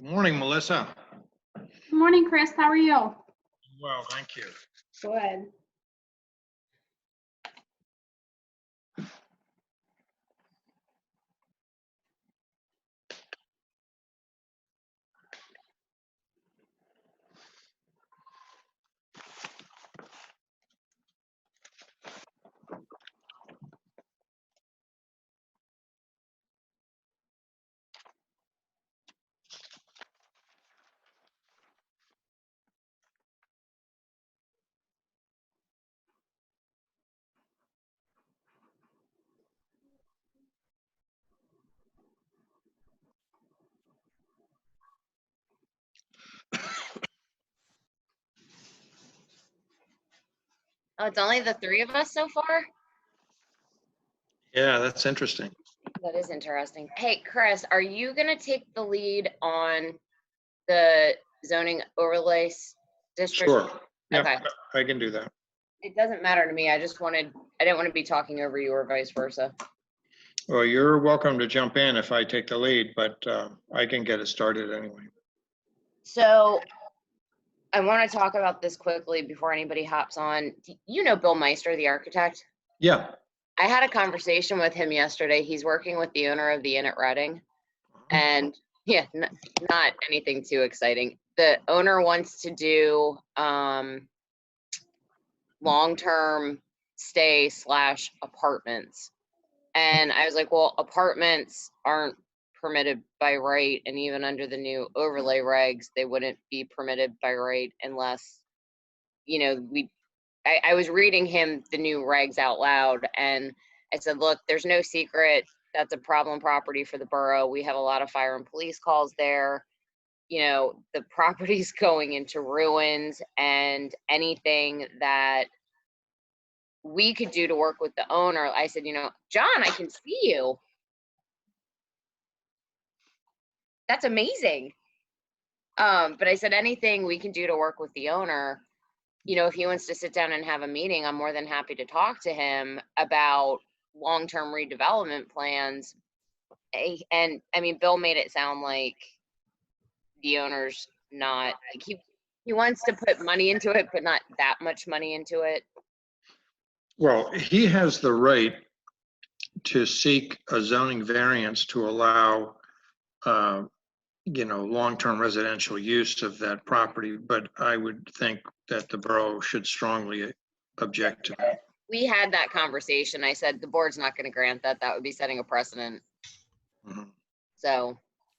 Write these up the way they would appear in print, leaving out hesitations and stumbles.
Good morning, Melissa. Good morning, Chris. How are you? Well, thank you. Good. Oh, it's only the three of us so far? Yeah, that's interesting. That is interesting. Hey, Chris, are you gonna take the lead on the zoning overlays district? Sure. Yep, Okay. I can do that. It doesn't matter to me. I didn't want to be talking over you or vice versa. Well, you're welcome to jump in if I take the lead, but I can get it started anyway. So I want to talk about this quickly before anybody hops on. You know Bill Meister, the architect? Yeah. I had a conversation with him yesterday. He's working with the owner of the Inn at Reading. And yeah, not anything too exciting. The owner wants to do long-term stay / apartments. And I was like, well, apartments aren't permitted by right. And even under the new overlay regs, they wouldn't be permitted by right unless, you know, I was reading him the new regs out loud, and I said, look, there's no secret. That's a problem property for the borough. We have a lot of fire and police calls there. You know, the property's going into ruins, and anything that we could do to work with the owner. I said, you know, John, I can see you. That's amazing. But I said, anything we can do to work with the owner, you know, if he wants to sit down and have a meeting, I'm more than happy to talk to him about long-term redevelopment plans. And I mean, Bill made it sound like the owner's not, like he wants to put money into it, but not that much money into it. Well, he has the right to seek a zoning variance to allow, you know, long-term residential use of that property, but I would think that the borough should strongly object to that. We had that conversation. I said, the board's not going to grant that. That would be setting a precedent. Mhm. So,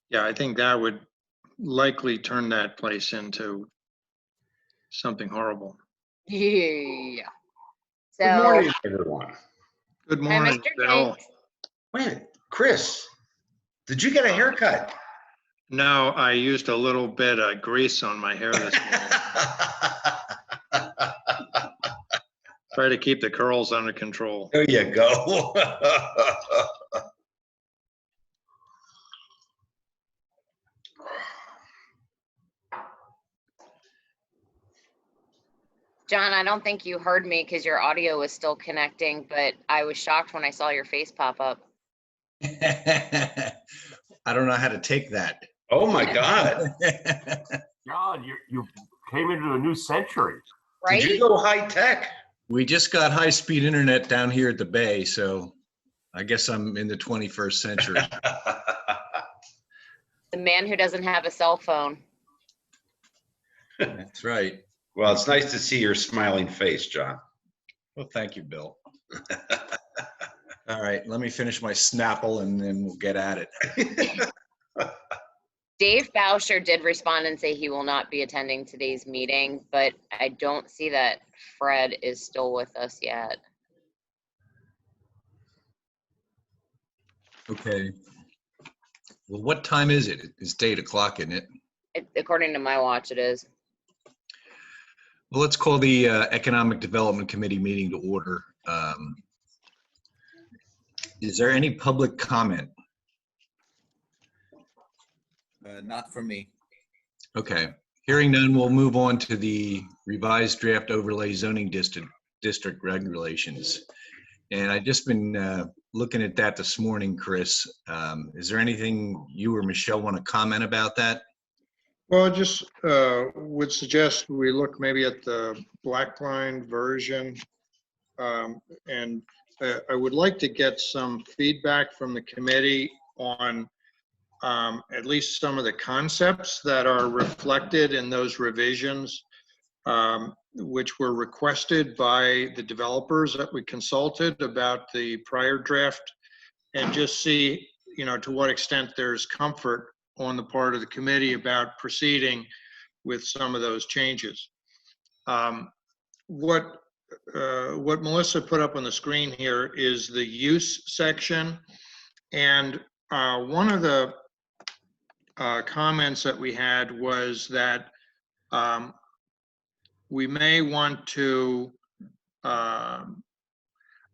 Yeah, I think that would likely turn that place into something horrible. yeah. So, Good morning, everyone. Good hi, morning, Mr. Bill. Jenks. Wait a minute, Chris, did you get a haircut? No, I used a little bit of grease on my hair this morning. Try to keep the curls under control. There you go. John, I don't think you heard me because your audio was still connecting, but I was shocked when I saw your face pop up. I don't know how to take that. Oh my God. John, you came into a new century. Right? Did you go high tech? We just got high-speed internet down here at the Bay, so I guess I'm in the 21st century. The man who doesn't have a cell phone. That's right. Well, it's nice to see your smiling face, John. Well, thank you, Bill. All right, let me finish my Snapple and then we'll get at it. Dave Boucher did respond and say he will not be attending today's meeting, but I don't see that Fred is still with us yet. Okay. Well, what time is it? It's 8 o'clock, isn't it? According to my watch, it is. Well, let's call the Economic Development Committee meeting to order. Is there any public comment? Not for me. Okay. Hearing none, we'll move on to the revised draft overlay zoning district regulations. And I've just been looking at that this morning, Chris. Is there anything you or Michelle want to comment about that? Well, I just would suggest we look maybe at the black line version. And I would like to get some feedback from the committee on at least some of the concepts that are reflected in those revisions, which were requested by the developers that we consulted about the prior draft, and just see, to what extent there's comfort on the part of the committee about proceeding with some of those changes. What Melissa put up on the screen here is the use section. And one of the comments that we had was that we may want to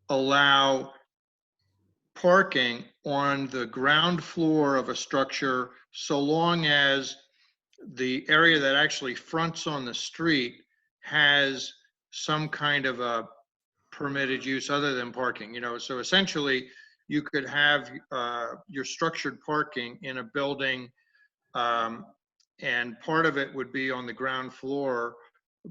allow parking on the ground floor of a structure so long as the area that actually fronts on the street has some kind of a permitted use other than parking. So essentially you could have your structured parking in a building, and part of it would be on the ground floor,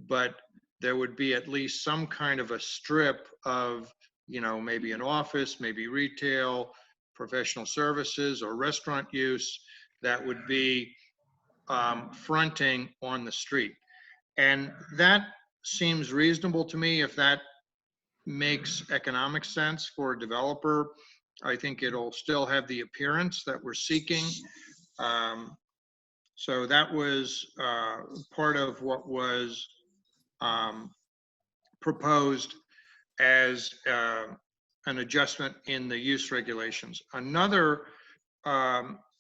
but there would be at least some kind of a strip of, maybe an office, maybe retail, professional services, or restaurant use that would be fronting on the street. And that seems reasonable to me. If that makes economic sense for a developer, I think it'll still have the appearance that we're seeking. So that was part of what was proposed as an adjustment in the use regulations. Another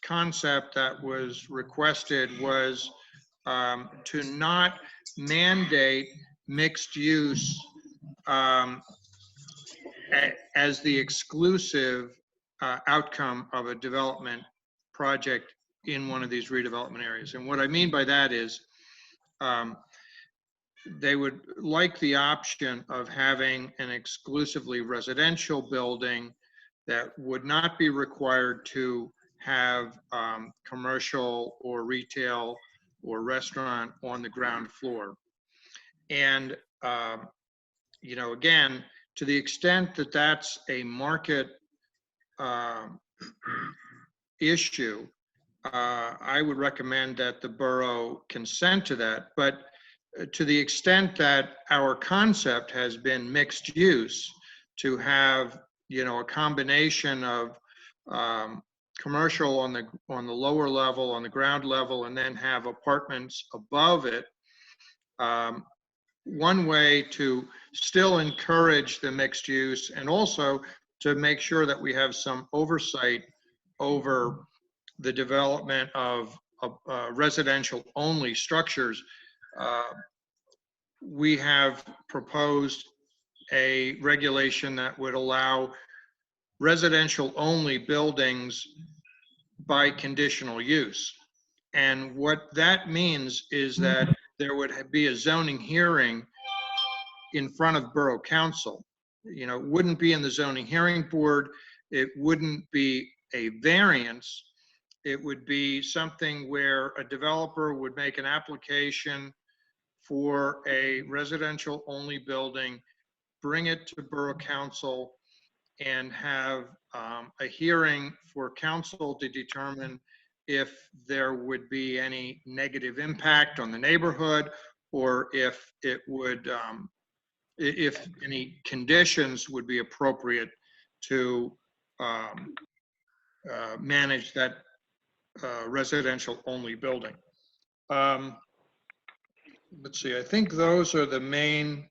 concept that was requested was to not mandate mixed use as the exclusive outcome of a development project in one of these redevelopment areas. And what I mean by that is they would like the option of having an exclusively residential building that would not be required to have commercial or retail or restaurant on the ground floor. And, again, to the extent that that's a market issue, I would recommend that the borough consent to that. But to the extent that our concept has been mixed use, to have, a combination of commercial on the lower level, on the ground level, and then have apartments above it, one way to still encourage the mixed use and also to make sure that we have some oversight over the development of residential only structures, we have proposed a regulation that would allow residential only buildings by conditional use. And what that means is that there would be a zoning hearing in front of Borough Council. It wouldn't be in the zoning hearing board. It wouldn't be a variance. It would be something where a developer would make an application for a residential only building, bring it to Borough Council, and have a hearing for council to determine if there would be any negative impact on the neighborhood, or if it would, if any conditions would be appropriate to manage that residential only building. Let's see, I think those are the main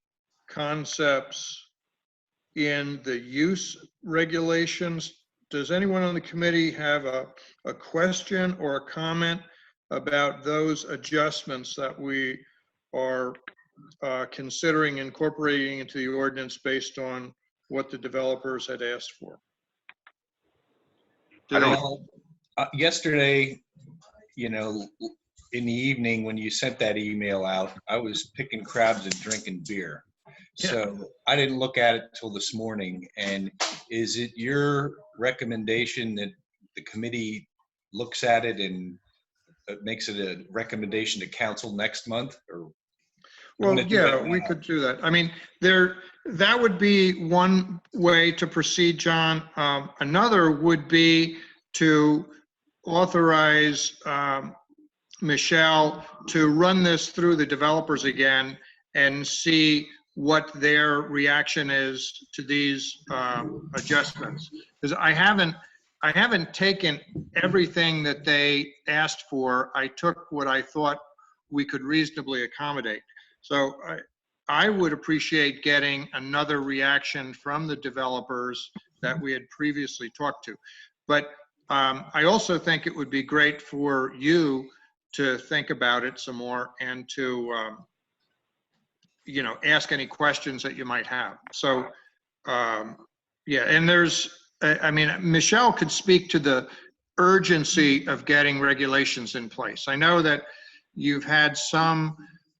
concepts in the use regulations. Does anyone on the committee have a question or a comment about those adjustments that we are considering incorporating into the ordinance based on what the developers had asked for? Yesterday, in the evening when you sent that email out, I was picking crabs and drinking beer. So I didn't look at it till this morning. And is it your recommendation that the committee looks at it and makes it a recommendation to council next month, or? Well, gonna do yeah, that we now. could do that. I mean, that would be one way to proceed, John. Another would be to authorize Michelle to run this through the developers again and see what their reaction is to these adjustments. Because I haven't taken everything that they asked for. I took what I thought we could reasonably accommodate. So I would appreciate getting another reaction from the developers that we had previously talked to. But I also think it would be great for you to think about it some more and to, ask any questions that you might have. So, yeah, and I mean, Michelle could speak to the urgency of getting regulations in place. I know that you've had some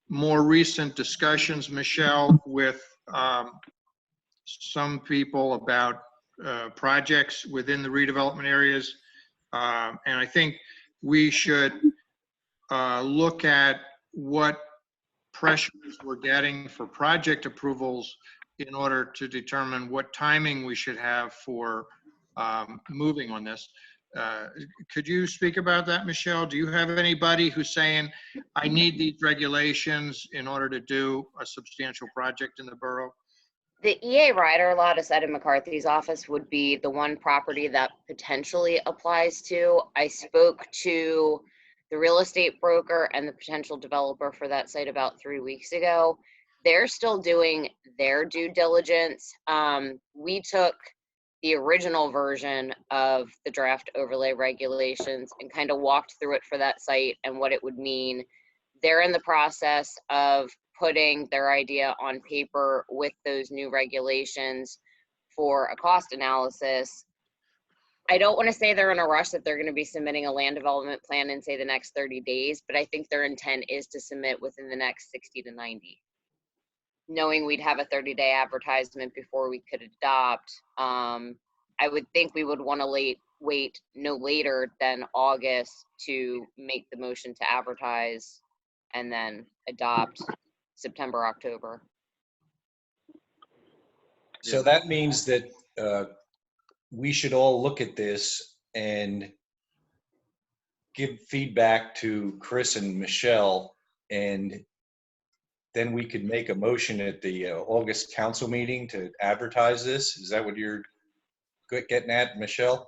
more recent discussions, Michelle, with some people about projects within the redevelopment areas. And I think we should look at what pressures we're getting for project approvals in order to determine what timing we should have for moving on this. Could you speak about that, Michelle? Do you have anybody who's saying, I need these regulations in order to do a substantial project in the borough? The EA rider lot aside of McCarthy's office would be the one property that potentially applies to. I spoke to the real estate broker and the potential developer for that site about 3 weeks ago. They're still doing their due diligence. We took the original version of the draft overlay regulations and kind of walked through it for that site and what it would mean. They're in the process of putting their idea on paper with those new regulations for a cost analysis. I don't want to say they're in a rush that they're going to be submitting a land development plan in, say, the next 30 days, but I think their intent is to submit within the next 60 to 90. Knowing we'd have a 30-day advertisement before we could adopt, I would think we would want to wait no later than August to make the motion to advertise and then adopt September, October. So that means that we should all look at this and give feedback to Chris and Michelle, and then we could make a motion at the August council meeting to advertise this. Is that what you're getting at, Michelle?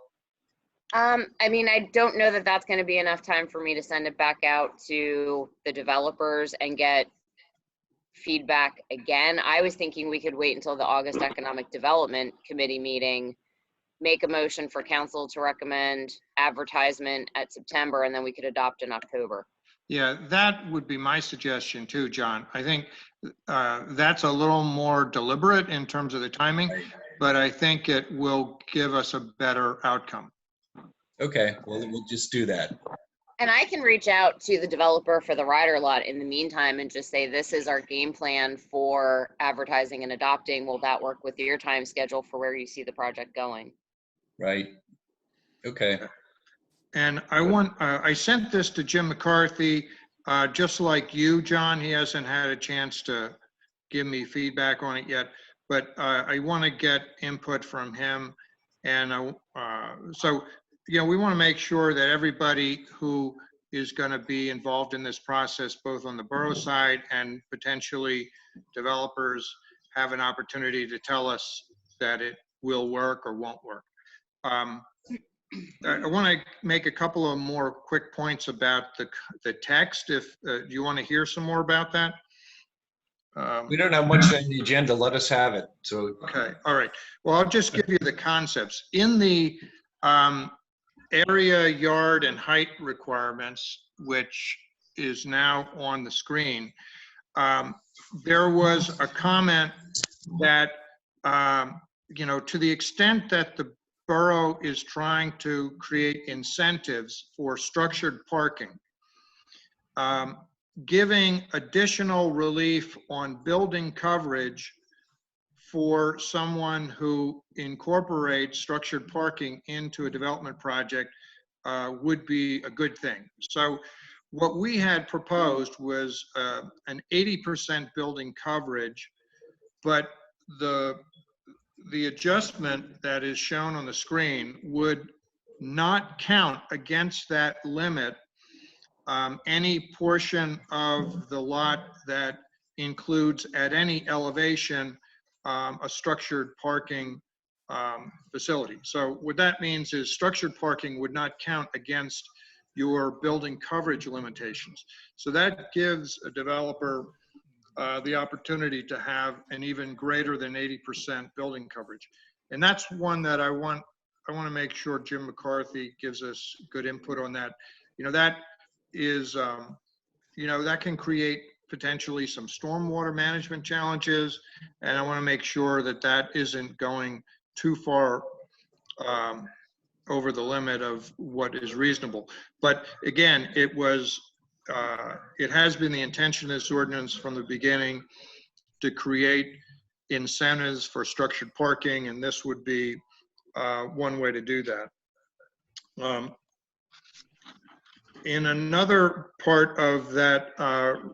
I mean, I don't know that that's going to be enough time for me to send it back out to the developers and get feedback again. I was thinking we could wait until the August Economic Development Committee meeting, make a motion for council to recommend advertisement at September, and then we could adopt in October. Yeah, that would be my suggestion too, John. I think that's a little more deliberate in terms of the timing, but I think it will give us a better outcome. Okay, well, we'll just do that. And I can reach out to the developer for the rider lot in the meantime and just say, this is our game plan for advertising and adopting. Will that work with your time schedule for where you see the project going? Right. Okay. And I sent this to Jim McCarthy, just like you, John. He hasn't had a chance to give me feedback on it yet, but I want to get input from him. And so, we want to make sure that everybody who is going to be involved in this process, both on the borough side and potentially developers, have an opportunity to tell us that it will work or won't work. I want to make a couple of more quick points about the text. If you want to hear some more about that. We don't have much on the agenda. Let us have it. So. Okay. All right. Well, I'll just give you the concepts. In the area, yard, and height requirements, which is now on the screen, there was a comment that, to the extent that the borough is trying to create incentives for structured parking, giving additional relief on building coverage for someone who incorporates structured parking into a development project would be a good thing. So What we had proposed was an 80% building coverage, but the adjustment that is shown on the screen would not count against that limit any portion of the lot that includes at any elevation a structured parking facility. So what that means is structured parking would not count against your building coverage limitations. So that gives a developer the opportunity to have an even greater than 80% building coverage. And that's one that I want to make sure Jim McCarthy gives us good input on that. That is, that can create potentially some stormwater management challenges. And I want to make sure that that isn't going too far over the limit of what is reasonable. But again, it has been the intention of this ordinance from the beginning to create incentives for structured parking, and this would be one way to do that. In another part of that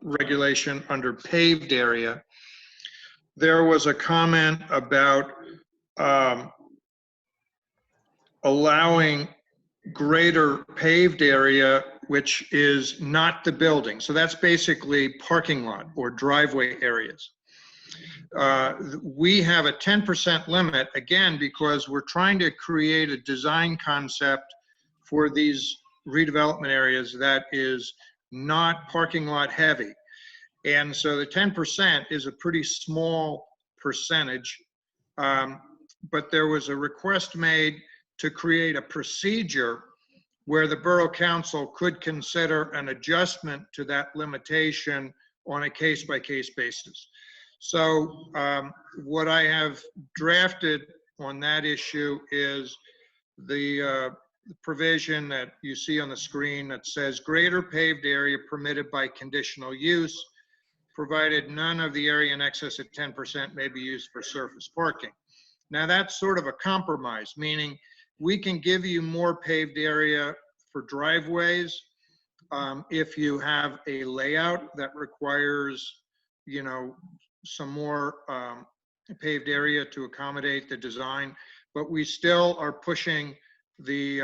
regulation under paved area, there was a comment about allowing greater paved area, which is not the building. So that's basically parking lot or driveway areas. We have a 10% limit, again, because we're trying to create a design concept for these redevelopment areas that is not parking lot heavy. And so the 10% is a pretty small percentage, but there was a request made to create a procedure where the Borough Council could consider an adjustment to that limitation on a case-by-case basis. So what I have drafted on that issue is the provision that you see on the screen that says greater paved area permitted by conditional use, provided none of the area in excess of 10% may be used for surface parking. Now that's sort of a compromise, meaning we can give you more paved area for driveways if you have a layout that requires, some more paved area to accommodate the design, but we still are pushing the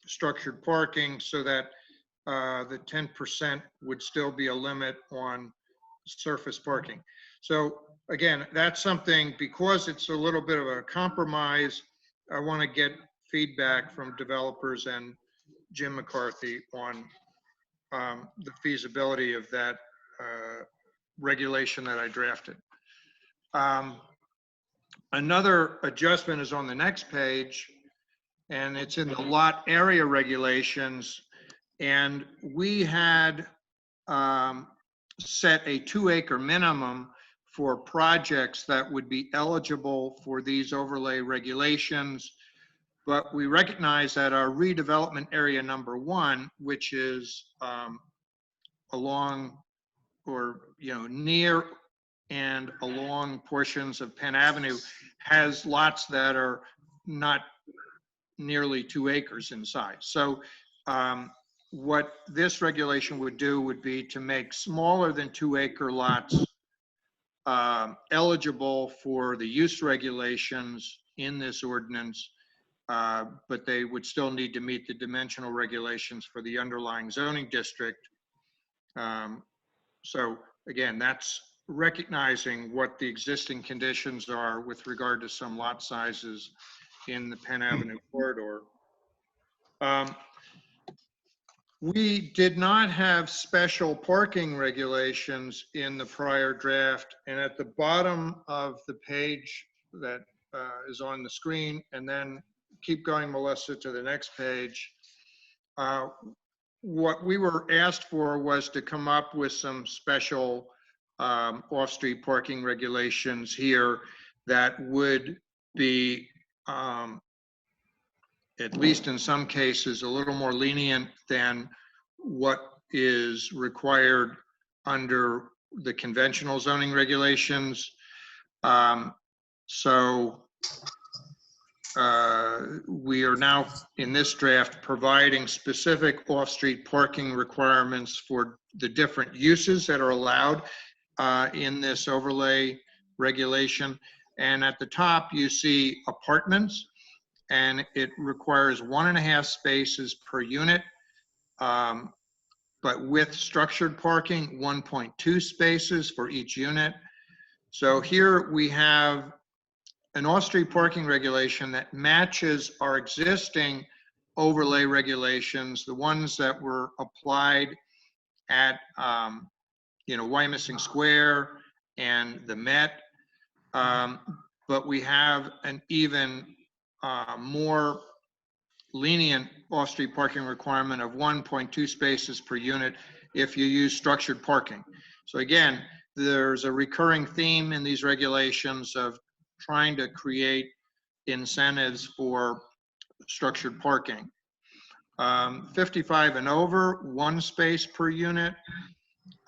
structured parking so that the 10% would still be a limit on surface parking. So again, that's something, because it's a little bit of a compromise, I want to get feedback from developers and Jim McCarthy on the feasibility of that regulation that I drafted. Another adjustment is on the next page, and it's in the lot area regulations. And we had set a 2-acre minimum for projects that would be eligible for these overlay regulations. But we recognize that our redevelopment area number 1, which is along or near and along portions of Penn Avenue, has lots that are not nearly 2 acres in size. So what this regulation would do would be to make smaller than 2-acre lots eligible for the use regulations in this ordinance, but they would still need to meet the dimensional regulations for the underlying zoning district. So again, that's recognizing what the existing conditions are with regard to some lot sizes in the Penn Avenue corridor. We did not have special parking regulations in the prior draft, and at the bottom of the page that is on the screen, and then keep going, Melissa, to the next page. What we were asked for was to come up with some special off-street parking regulations here that would be, at least in some cases, a little more lenient than what is required under the conventional zoning regulations. So we are now, in this draft, providing specific off-street parking requirements for the different uses that are allowed in this overlay regulation. And at the top, you see apartments, and it requires 1.5 spaces per unit. But with structured parking, 1.2 spaces for each unit. So here we have an off-street parking regulation that matches our existing overlay regulations, the ones that were applied at, Wyomissing Square and the Met. But we have an even more lenient off-street parking requirement of 1.2 spaces per unit if you use structured parking. So again, there's a recurring theme in these regulations of trying to create incentives for structured parking. 55 and over, 1 space per unit.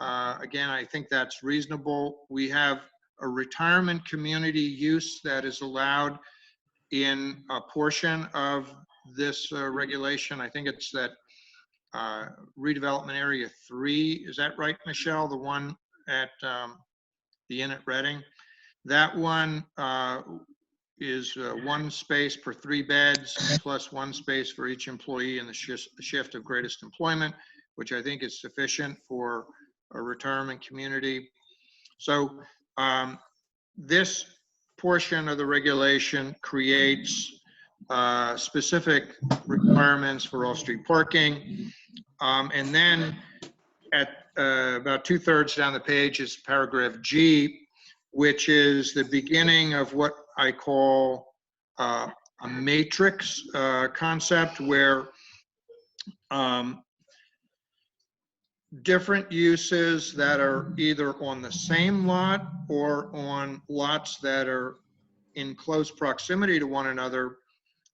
Again, I think that's reasonable. We have a retirement community use that is allowed in a portion of this regulation. I think it's that redevelopment area 3. Is that right, Michelle? The one at the Inn at Reading? That one is 1 space per 3 beds plus 1 space for each employee in the shift of greatest employment, which I think is sufficient for a retirement community. So this portion of the regulation creates specific requirements for off-street parking. And then at about 2/3 down the page is paragraph G, which is the beginning of what I call a matrix concept, where different uses that are either on the same lot or on lots that are in close proximity to one another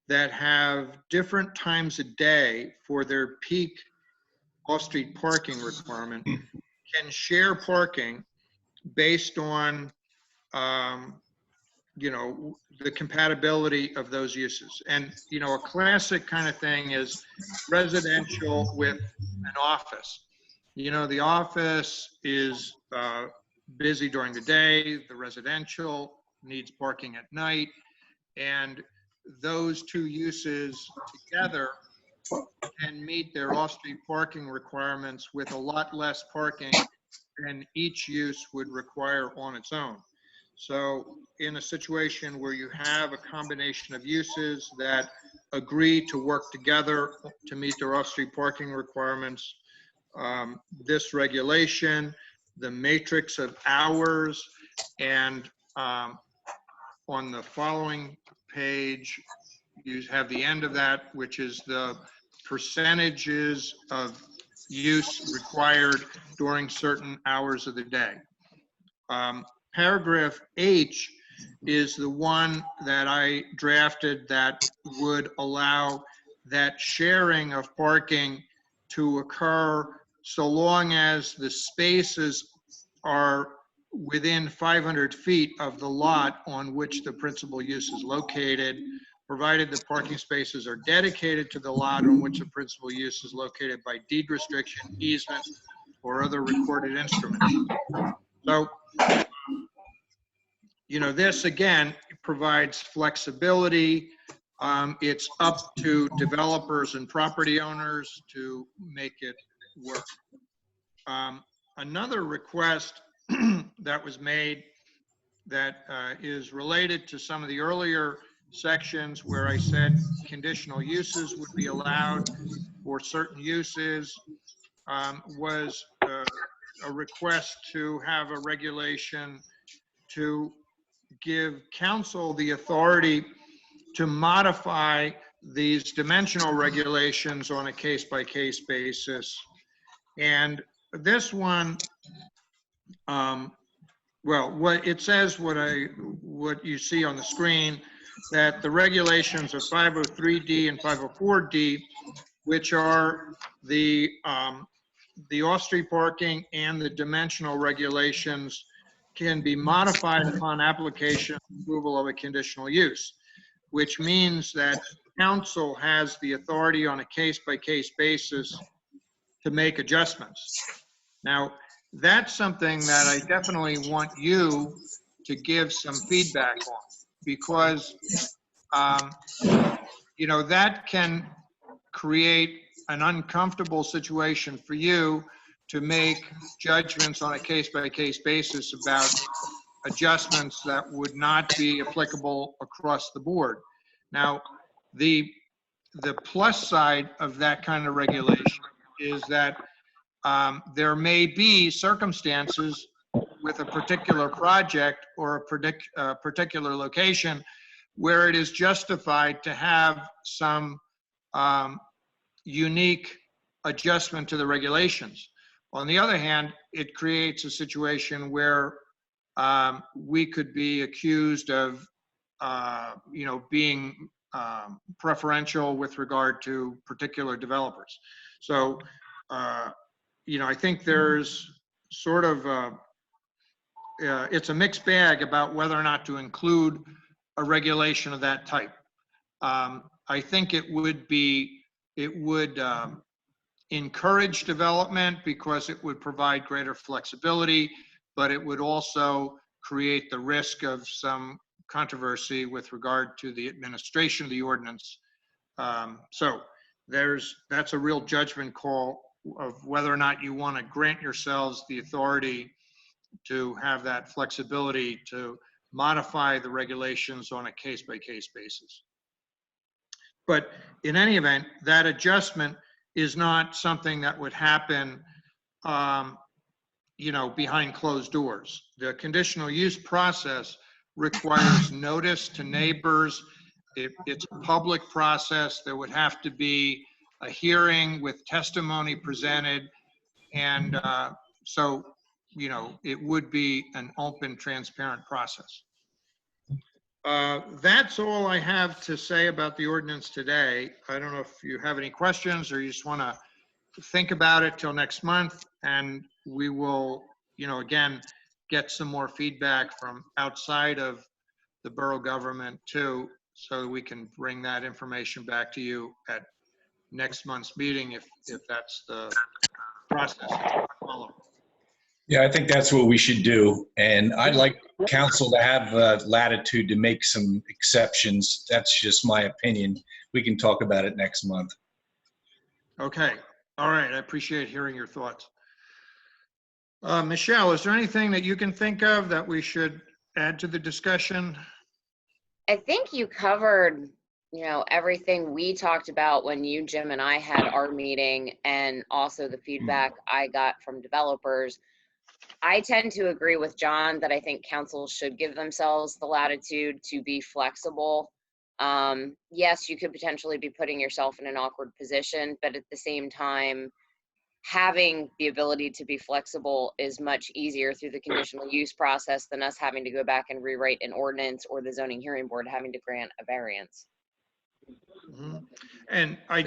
that have different times a day for their peak off-street parking requirement can share parking based on the compatibility of those uses. And a classic kind of thing is residential with an office. The office is busy during the day, the residential needs parking at night, and those two uses together can meet their off-street parking requirements with a lot less parking than each use would require on its own. So in a situation where you have a combination of uses that agree to work together to meet their off-street parking requirements, this regulation, the matrix of hours, and on the following page, you have the end of that, which is the percentages of use required during certain hours of the day. Paragraph H is the one that I drafted that would allow that sharing of parking to occur so long as the spaces are within 500 feet of the lot on which the principal use is located, provided the parking spaces are dedicated to the lot on which the principal use is located by deed restriction, easement, or other recorded instrument. So, this again provides flexibility. It's up to developers and property owners to make it work. Another request that was made that is related to some of the earlier sections where I said conditional uses would be allowed for certain uses was a request to have a regulation to give council the authority to modify these dimensional regulations on a case-by-case basis. And this one, well, what it says, what you see on the screen, that the regulations of 503D and 504D, which are the off-street parking and the dimensional regulations, can be modified upon application approval of a conditional use. which means that council has the authority on a case-by-case basis to make adjustments. Now, that's something that I definitely want you to give some feedback on, because, you know, that can create an uncomfortable situation for you to make judgments on a case-by-case basis about adjustments that would not be applicable across the board. Now, the plus side of that kind of regulation is that there may be circumstances with a particular project or a particular location where it is justified to have some unique adjustment to the regulations. On the other hand, it creates a situation where we could be accused of, you know, being preferential with regard to particular developers. So, you know, I think there's sort of it's a mixed bag about whether or not to include a regulation of that type. I think it would encourage development because it would provide greater flexibility, but it would also create the risk of some controversy with regard to the administration of the ordinance. So that's a real judgment call of whether or not you want to grant yourselves the authority to have that flexibility to modify the regulations on a case-by-case basis. But in any event, that adjustment is not something that would happen, you know, behind closed doors. The conditional use process requires notice to neighbors. It's a public process. There would have to be a hearing with testimony presented. And so, you know, it would be an open, transparent process. That's all I have to say about the ordinance today. I don't know if you have any questions or you just want to think about it till next month, and we will, you know, again, get some more feedback from outside of the borough government too, so that we can bring that information back to you at next month's meeting if that's the process to follow. Yeah, I think that's what we should do. And I'd like council to have latitude to make some exceptions. That's just my opinion. We can talk about it next month. Okay. All right. I appreciate hearing your thoughts. Michelle, is there anything that you can think of that we should add to the discussion? I think you covered, you know, everything we talked about when you, Jim, and I had our meeting, and also the feedback I got from developers. I tend to agree with John that I think council should give themselves the latitude to be flexible. Yes, you could potentially be putting yourself in an awkward position, but at the same time, having the ability to be flexible is much easier through the conditional use process than us having to go back and rewrite an ordinance or the zoning hearing board having to grant a variance. Mm-hmm. And I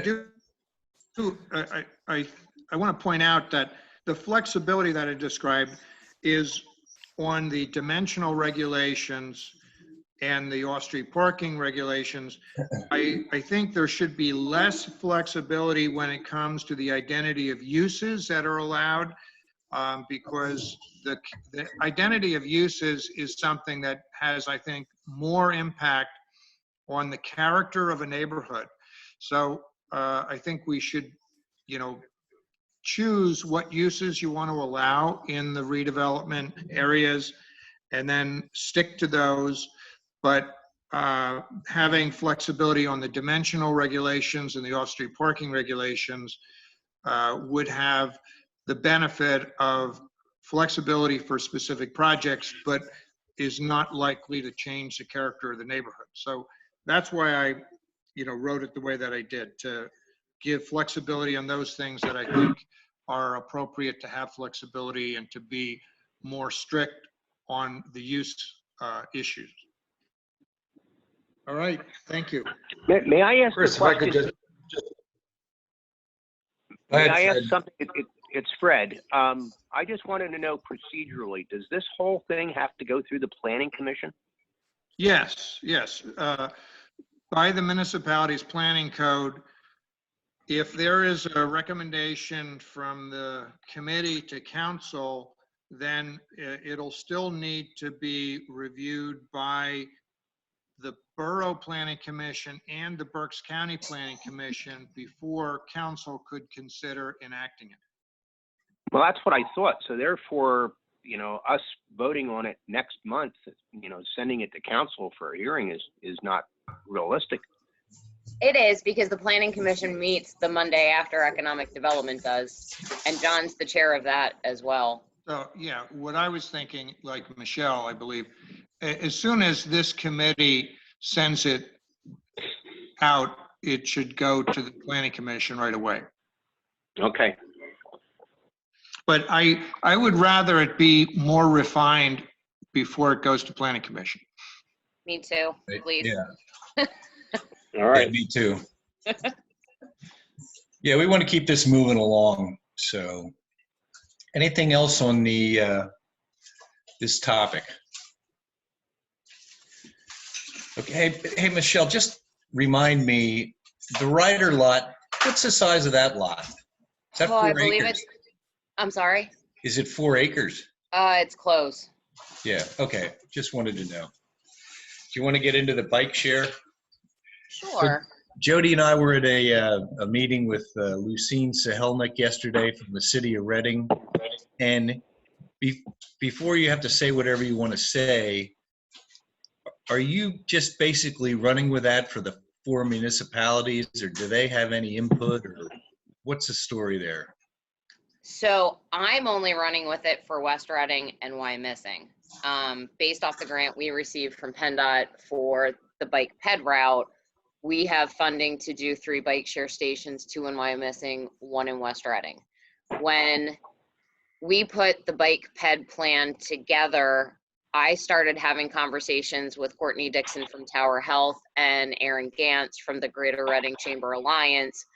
want to point out that the flexibility that I described is on the dimensional regulations and the off-street parking regulations. I think there should be less flexibility when it comes to the identity of uses that are allowed, because the identity of uses is something that has, I think, more impact on the character of a neighborhood. So I think we should, you know, choose what uses you want to allow in the redevelopment areas and then stick to those. But having flexibility on the dimensional regulations and the off-street parking regulations would have the benefit of flexibility for specific projects, but is not likely to change the character of the neighborhood. So that's why I, you know, wrote it the way that I did, to give flexibility on those things that I think are appropriate to have flexibility, and to be more strict on the use issues. All right, thank you. May I ask Chris, a if I could question? May I ask something? It's Fred. I just wanted to know procedurally, does this whole thing have to go through the Planning Commission? Yes, yes. by the municipality's planning code, if there is a recommendation from the committee to council, then it'll still need to be reviewed by the Borough Planning Commission and the Berks County Planning Commission before council could consider enacting it. Well, that's what I thought. So therefore, us voting on it next month, sending it to council for a hearing is not realistic. It is, because the planning commission meets the Monday after economic development does, and John's the chair of that as well. So, yeah, what I was thinking, like Michelle, I believe, as soon as this committee sends it out, it should go to the planning commission right away. Okay. But I would rather it be more refined before it goes to planning commission. Me too, please. Yeah, All right. yeah, me too. Yeah, we want to keep this moving along. So anything else on the this topic? Okay, hey Michelle, just remind me, the Ryder lot, what's the size of that lot? Is that Oh, I 4 believe acres? I'm sorry. Is it 4 acres? It's close. Yeah, okay, just wanted to know. Do you want to get into the bike share? Sure. Jody and I were at a meeting with Lucine Sahelnik yesterday from the city of Reading. And before you have to say whatever you want to say, are you just basically running with that for the 4 municipalities, or do they have any input, or what's the story there? So I'm only running with it for West Reading and Wyomissing. Based off the grant we received from PennDOT for the bike ped route, we have funding to do 3 bike share stations, 2 in Wyomissing, 1 in West Reading. When we put the bike ped plan together, I started having conversations with Courtney Dixon from Tower Health and Aaron Gantz from the Greater Reading Chamber Alliance,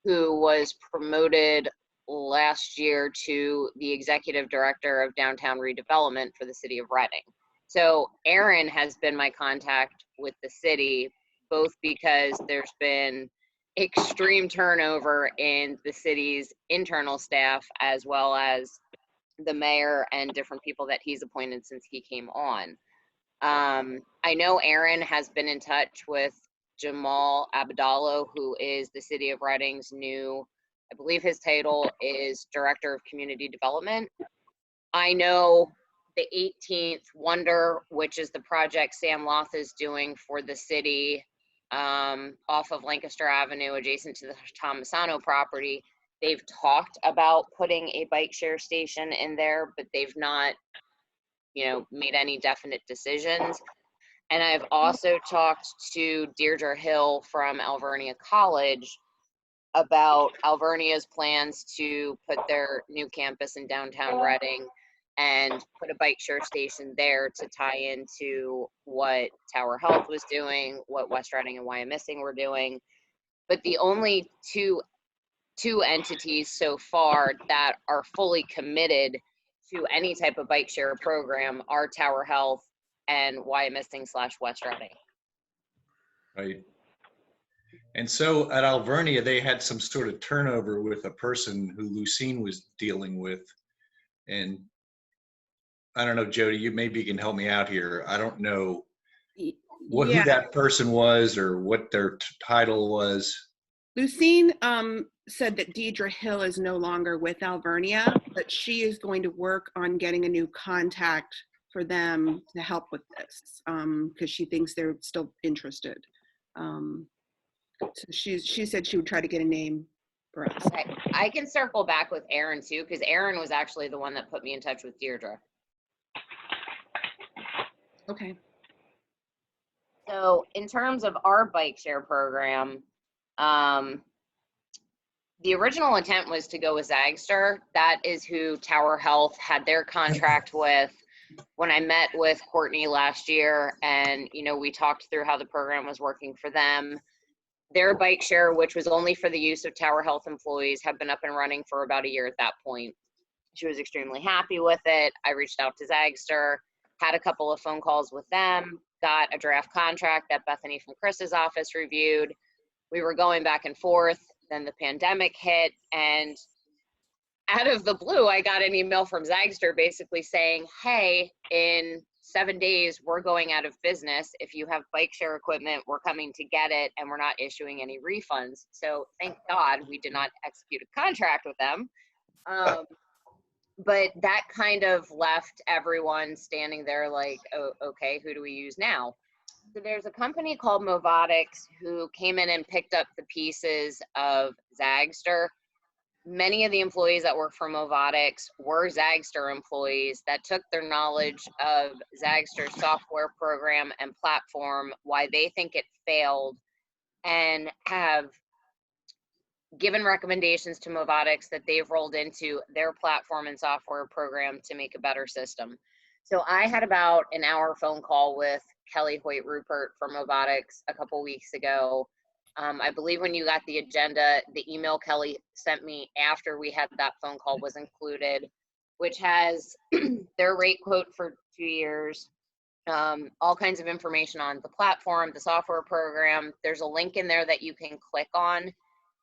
who was promoted last year to the executive director of downtown redevelopment for the city of Reading. So Aaron has been my contact with the city, both because there's been extreme turnover in the city's internal staff, as well as the mayor and different people that he's appointed since he came on. I know Aaron has been in touch with Jamal Abdallah, who is the city of Reading's new, I believe his title is Director of Community Development. I know the 18th Wonder, which is the project Sam Loth is doing for the city off of Lancaster Avenue, adjacent to the Tomasano property. They've talked about putting a bike share station in there, but they've not, made any definite decisions. And I've also talked to Deirdre Hill from Alvernia College about Alvernia's plans to put their new campus in downtown Reading and put a bike share station there to tie into what Tower Health was doing, what West Reading and Wyomissing were doing. But the only two entities so far that are fully committed to any type of bike share program are Tower Health and Wyomissing/West Reading. Right. And so at Alvernia, they had some sort of turnover with a person who Lucine was dealing with. And I don't know, Jody, you maybe can help me out here. I don't know who that person was or what their title was. Lucine said that Deirdre Hill is no longer with Alvernia, but she is going to work on getting a new contact for them to help with this because she thinks they're still interested. So she said she would try to get a name for us. Okay. I can circle back with Aaron too, because Aaron was actually the one that put me in touch with Deirdre. Okay. So in terms of our bike share program, the original intent was to go with Zagster. That is who Tower Health had their contract with. When I met with Courtney last year and, we talked through how the program was working for them, their bike share, which was only for the use of Tower Health employees, had been up and running for about a year at that point. She was extremely happy with it. I reached out to Zagster, had a couple of phone calls with them. got a draft contract that Bethany from Chris's office reviewed. We were going back and forth. Then the pandemic hit, and out of the blue, I got an email from Zagster basically saying, hey, in 7 days, we're going out of business. If you have bike share equipment, we're coming to get it, and we're not issuing any refunds. So thank God we did not execute a contract with them. But that kind of left everyone standing there like, oh, okay, who do we use now? So there's a company called Movotics who came in and picked up the pieces of Zagster. Many of the employees that work for Movotics were Zagster employees that took their knowledge of Zagster's software program and platform, why they think it failed, and have given recommendations to Movotics that they've rolled into their platform and software program to make a better system. So I had about an hour phone call with Kelly Hoyt Rupert from Movotics a couple weeks ago. I believe when you got the agenda, the email Kelly sent me after we had that phone call was included, which has their rate quote for 2 years, all kinds of information on the platform, the software program. There's a link in there that you can click on.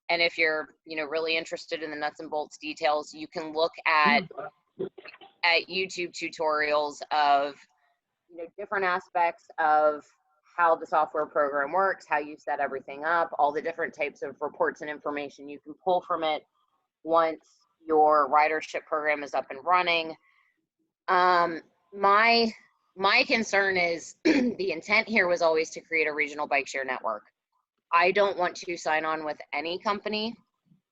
And if you're, really interested in the nuts and bolts details, you can look at YouTube tutorials of, different aspects of how the software program works, how you set everything up, all the different types of reports and information you can pull from it once your ridership program is up and running. My concern is the intent here was always to create a regional bike share network. I don't want to sign on with any company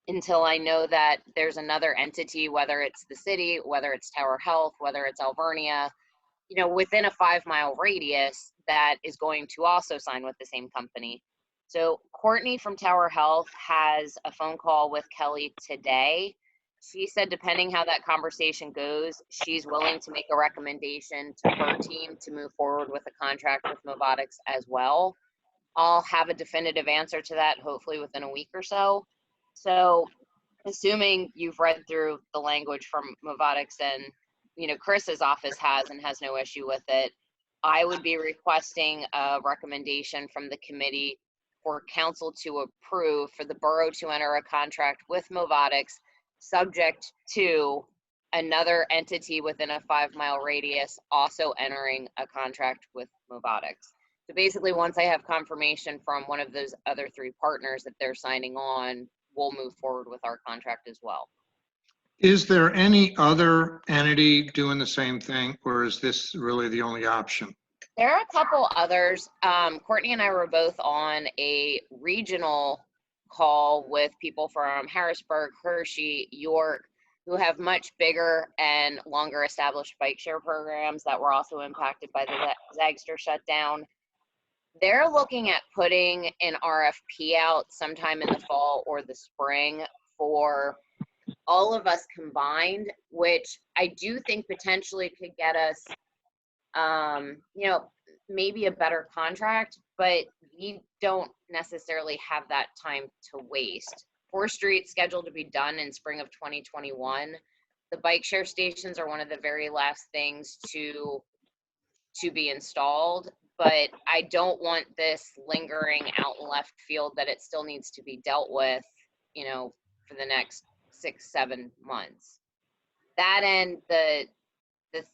until I know that there's another entity, whether it's the city, whether it's Tower Health, whether it's Alvernia, within a 5-mile radius that is going to also sign with the same company. So Courtney from Tower Health has a phone call with Kelly today. She said, depending how that conversation goes, she's willing to make a recommendation to her team to move forward with a contract with Movotics as well. I'll have a definitive answer to that hopefully within a week or so. So assuming you've read through the language from Movotics and Chris's office has no issue with it, I would be requesting a recommendation from the committee for council to approve for the borough to enter a contract with Movotics, subject to another entity within a 5-mile radius also entering a contract with Movotics. So basically, once I have confirmation from one of those other 3 partners that they're signing on, we'll move forward with our contract as well. Is there any other entity doing the same thing, or is this really the only option? There are a couple others. Courtney and I were both on a regional call with people from Harrisburg, Hershey, York, who have much bigger and longer established bike share programs that were also impacted by the Zagster shutdown. They're looking at putting an RFP out sometime in the fall or the spring for all of us combined, which I do think potentially could get us, maybe a better contract, but we don't necessarily have that time to waste. 4th Street scheduled to be done in spring of 2021. The bike share stations are one of the very last things to be installed, but I don't want this lingering out in left field that it still needs to be dealt with, for the next 6-7 months. That and the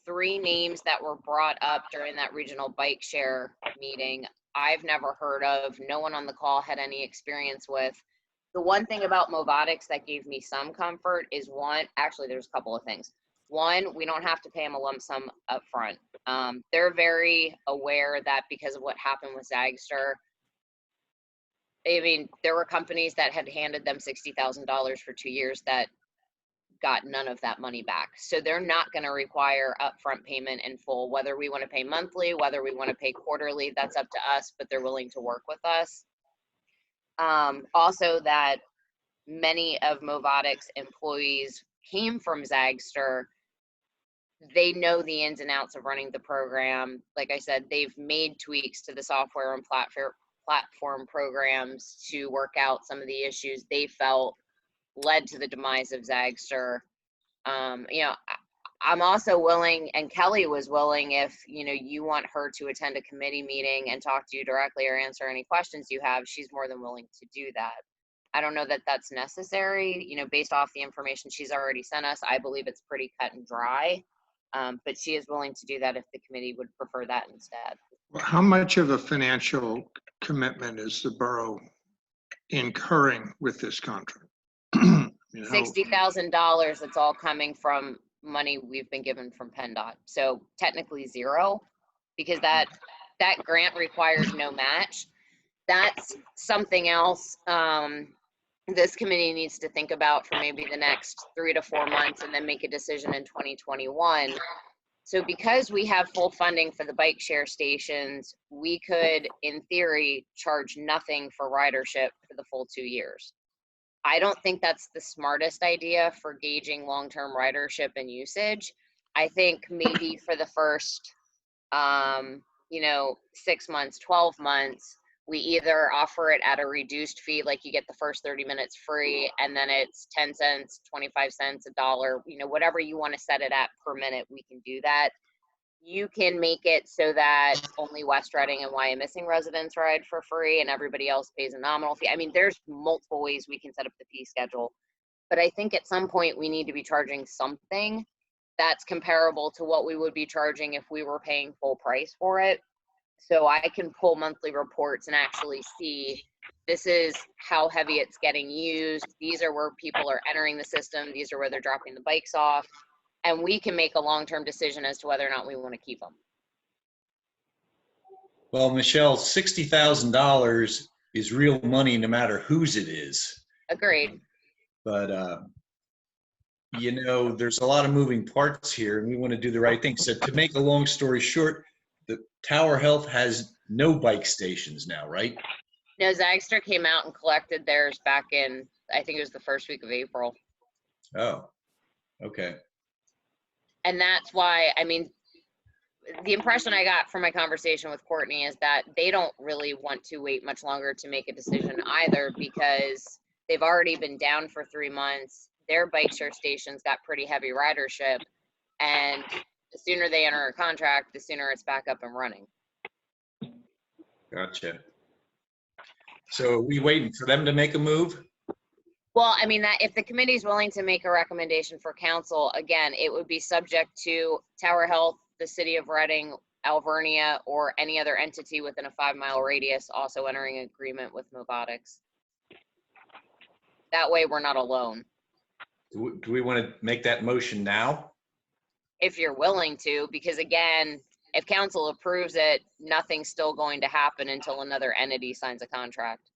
3 names that were brought up during that regional bike share meeting, I've never heard of. No one on the call had any experience with. The one thing about Movotics that gave me some comfort is there's a couple of things. One, we don't have to pay them a lump sum up front. They're very aware that because of what happened with Zagster, there were companies that had handed them $60,000 for 2 years that got none of that money back. So they're not going to require upfront payment in full, whether we want to pay monthly, whether we want to pay quarterly, that's up to us, but they're willing to work with us. Also that many of Movotics employees came from Zagster. They know the ins and outs of running the program. Like I said, they've made tweaks to the software and platform programs to work out some of the issues they felt led to the demise of Zagster. I'm also willing, and Kelly was willing, if, you know, you want her to attend a committee meeting and talk to you directly or answer any questions you have, she's more than willing to do that. I don't know that that's necessary, you know, based off the information she's already sent us. I believe it's pretty cut and dry, but she is willing to do that if the committee would prefer that instead. How much of a financial commitment is the borough incurring with this contract? You know, $60,000, that's all coming from money we've been given from PennDOT. So technically zero, because that grant requires no match. That's something else this committee needs to think about for maybe the next 3 to 4 months, and then make a decision in 2021. So because we have full funding for the bike share stations, we could, in theory, charge nothing for ridership for the full 2 years. I don't think that's the smartest idea for gauging long-term ridership and usage. I think maybe for the first, you know, 6 months, 12 months, we either offer it at a reduced fee, like you get the first 30 minutes free, and then it's 10 cents, 25 cents, $1, you know, whatever you want to set it at per minute, we can do that. You can make it so that only West Reading and Wyomissing residents ride for free and everybody else pays a nominal fee. I mean, there's multiple ways we can set up the fee schedule, but I think at some point we need to be charging something that's comparable to what we would be charging if we were paying full price for it. So I can pull monthly reports and actually see, this is how heavy it's getting used. These are where people are entering the system. These are where they're dropping the bikes off. And we can make a long-term decision as to whether or not we want to keep them. Well, Michelle, $60,000 is real money no matter whose it is. Agreed. But, you know, there's a lot of moving parts here and we want to do the right thing. So to make a long story short, the Tower Health has no bike stations now, right? No, Zagster came out and collected theirs back in, I think it was the first week of April. Oh, okay. And that's why, I mean, the impression I got from my conversation with Courtney is that they don't really want to wait much longer to make a decision either, because they've already been down for 3 months. Their bike share stations got pretty heavy ridership, and the sooner they enter a contract, the sooner it's back up and running. Gotcha. So are we waiting for them to make a move? Well, I mean, that if the committee is willing to make a recommendation for council, again, it would be subject to Tower Health, the city of Reading, Alvernia, or any other entity within a 5-mile radius also entering agreement with Movotics. That way we're not alone. Do we want to make that motion now? If you're willing to, because again, if council approves it, nothing's still going to happen until another entity signs a contract.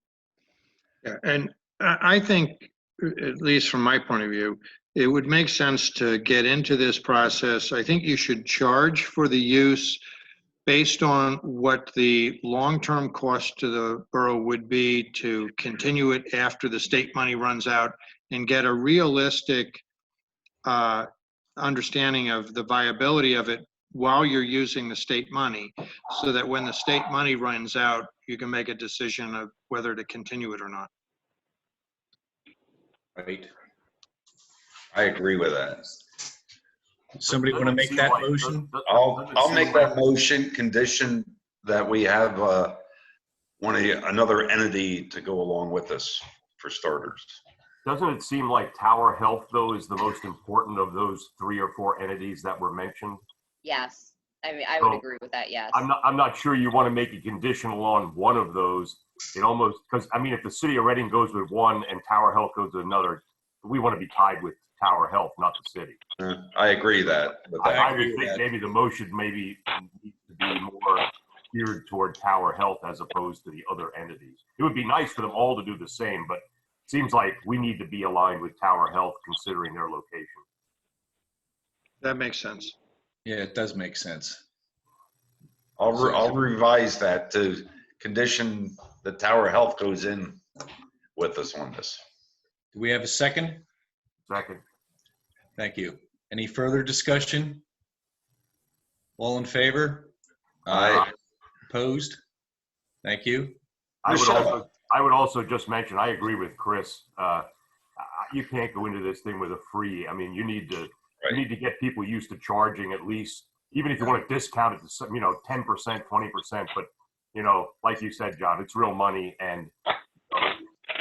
Yeah, and I think, at least from my point of view, it would make sense to get into this process. I think you should charge for the use based on what the long-term cost to the borough would be to continue it after the state money runs out, and get a realistic understanding of the viability of it while you're using the state money, so that when the state money runs out, you can make a decision of whether to continue it or not. Right. I agree with that. Somebody want to make that motion? I'll make that motion, condition that we have another entity to go along with us for starters. Doesn't it seem like Tower Health, though, is the most important of those 3 or 4 entities that were mentioned? Yes, I mean, I would agree with that, yes. I'm not sure you want to make it conditional on one of those. It almost, because, I mean, if the city of Reading goes with one and Tower Health goes with another, we want to be tied with Tower Health, not the city. I agree that. I would think maybe the motion maybe needs to be more geared toward Tower Health as opposed to the other entities. It would be nice for them all to do the same, but it seems like we need to be aligned with Tower Health considering their location. That makes sense. Yeah, it does make sense. I'll revise that to condition that Tower Health goes in with us on this. Do we have a second? Second. Thank you. Any further discussion? All in favor? Aye. Opposed? Thank you. I would also just mention, I agree with Chris. You can't go into this thing with a free. I mean, you need to You need to get people used to charging at least, even if you want to discount it to some, 10%, 20%. But, like you said, John, it's real money, and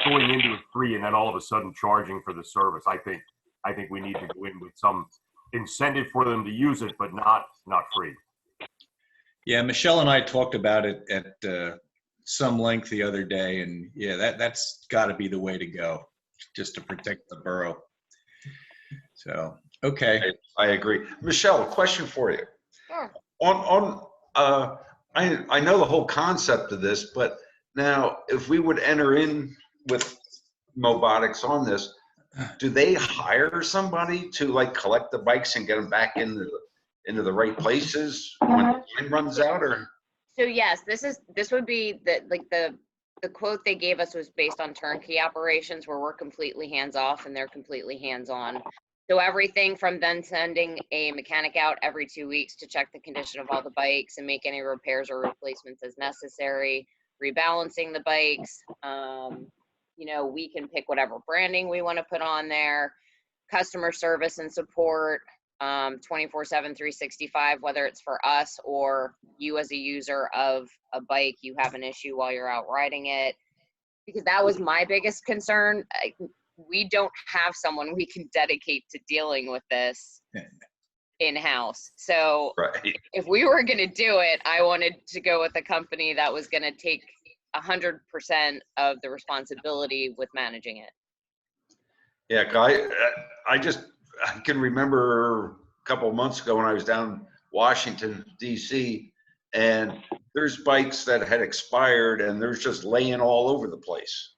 going into it free and then all of a sudden charging for the service. I think we need to go in with some incentive for them to use it, but not free. Yeah, Michelle and I talked about it at some length the other day, and yeah, that's got to be the way to go, just to protect the borough. So, okay. I agree. Michelle, a question for you. Sure. I know the whole concept of this, but now if we would enter in with Mobotics on this, do they hire somebody to like collect the bikes and get them back into the right places when the line runs out, or? So yes, this would be the quote they gave us was based on turnkey operations where we're completely hands off and they're completely hands on. So everything from then sending a mechanic out every 2 weeks to check the condition of all the bikes and make any repairs or replacements as necessary, rebalancing the bikes. We can pick whatever branding we want to put on there, customer service and support, 24/7, 365, whether it's for us or you as a user of a bike, you have an issue while you're out riding it. Because that was my biggest concern. We don't have someone we can dedicate to dealing with this in-house. So Right. if we were going to do it, I wanted to go with a company that was going to take 100% of the responsibility with managing it. Yeah, I can remember a couple of months ago when I was down Washington, D.C., and there's bikes that had expired and there's just laying all over the place.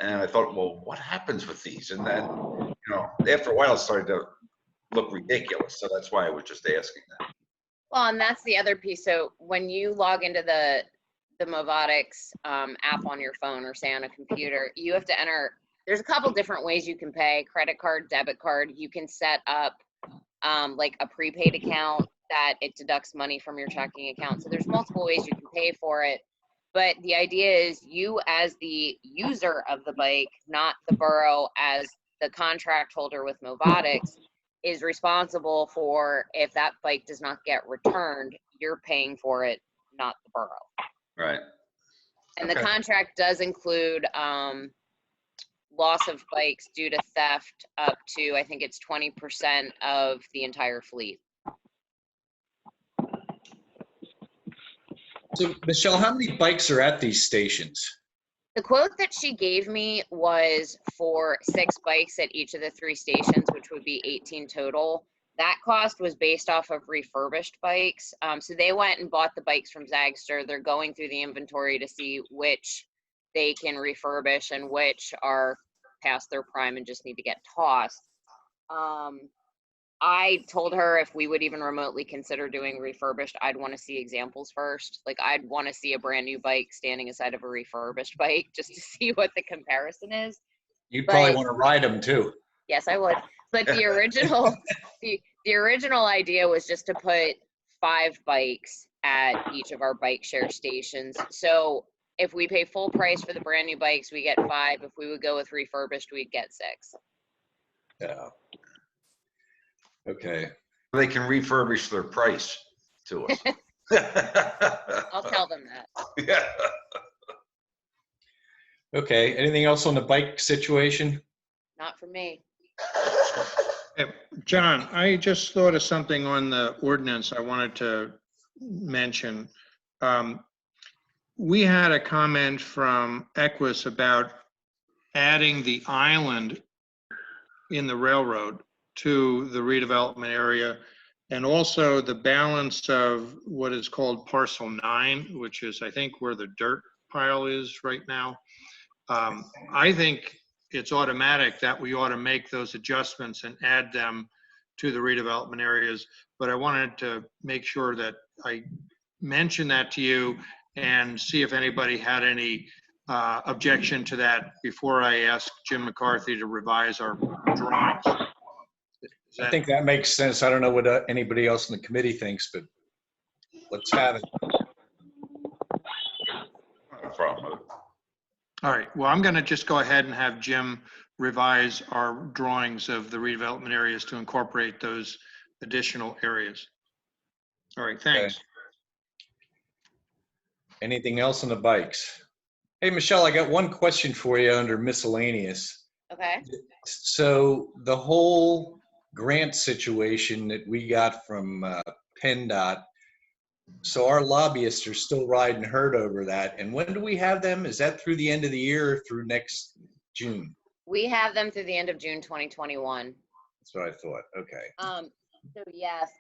And I thought, well, what happens with these? And then, after a while, it started to look ridiculous. So that's why I was just asking that. Well, and that's the other piece. So when you log into the Mobotics app on your phone or say on a computer, you have to enter. There's a couple different ways you can pay: credit card, debit card. You can set up like a prepaid account that it deducts money from your checking account. So there's multiple ways you can pay for it. But the idea is you as the user of the bike, not the borough as the contract holder with Mobotics, is responsible for if that bike does not get returned, you're paying for it, not the borough. Right. And the contract does include loss of bikes due to theft up to, I think it's 20% of the entire fleet. So, Michelle, how many bikes are at these stations? The quote that she gave me was for 6 bikes at each of the 3 stations, which would be 18 total. That cost was based off of refurbished bikes. So they went and bought the bikes from Zagster. They're going through the inventory to see which they can refurbish and which are past their prime and just need to get tossed. I told her if we would even remotely consider doing refurbished, I'd want to see examples first. Like I'd want to see a brand new bike standing aside of a refurbished bike just to see what the comparison is. You'd probably want to ride them too. Yes, I would. But the original, the original idea was just to put 5 bikes at each of our bike share stations. So if we pay full price for the brand new bikes, we get 5. If we would go with refurbished, we'd get 6. Yeah. Okay. They can refurbish their price to us. I'll tell them that. Yeah. Okay. Anything else on the bike situation? Not for me. John, I just thought of something on the ordinance I wanted to mention. We had a comment from Equus about adding the island in the railroad to the redevelopment area, and also the balance of what is called parcel 9, which is, I think, where the dirt pile is right now. I think it's automatic that we ought to make those adjustments and add them to the redevelopment areas. But I wanted to make sure that I mention that to you and see if anybody had any objection to that before I ask Jim McCarthy to revise our drawings. I think that makes sense. I don't know what anybody else in the committee thinks, but let's have it. No problem. All right. Well, I'm going to just go ahead and have Jim revise our drawings of the redevelopment areas to incorporate those additional areas. All right, thanks. Anything else on the bikes? Hey, Michelle, I got one question for you under miscellaneous. Okay. So the whole grant situation that we got from PennDOT, so our lobbyists are still riding herd over that. And when do we have them? Is that through the end of the year or through next June? We have them through the end of June 2021. That's what I thought. Okay. So yes,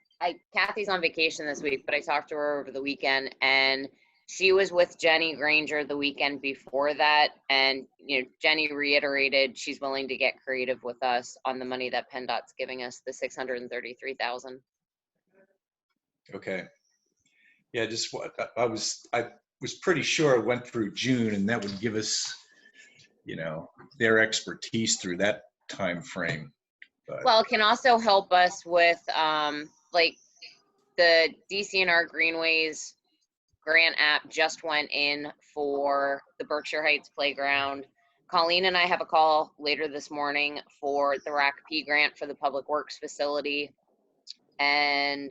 Kathy's on vacation this week, but I talked to her over the weekend, and she was with Jenny Granger the weekend before that, and Jenny reiterated she's willing to get creative with us on the money that PennDOT's giving us, the $633,000. Okay. Yeah, just what I was pretty sure it went through June, and that would give us, their expertise through that time frame. But Well, it can also help us with like the DCNR Greenways grant app just went in for the Berkshire Heights Playground. Colleen and I have a call later this morning for the RACP grant for the Public Works facility. And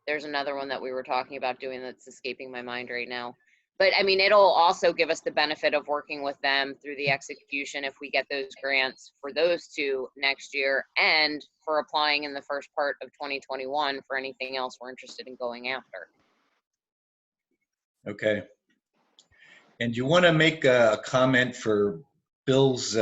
there's another one that we were talking about doing that's escaping my mind right now. But I mean, it'll also give us the benefit of working with them through the execution if we get those grants for those two next year, and for applying in the first part of 2021 for anything else we're interested in going after. okay. And you want to make a comment for Bill's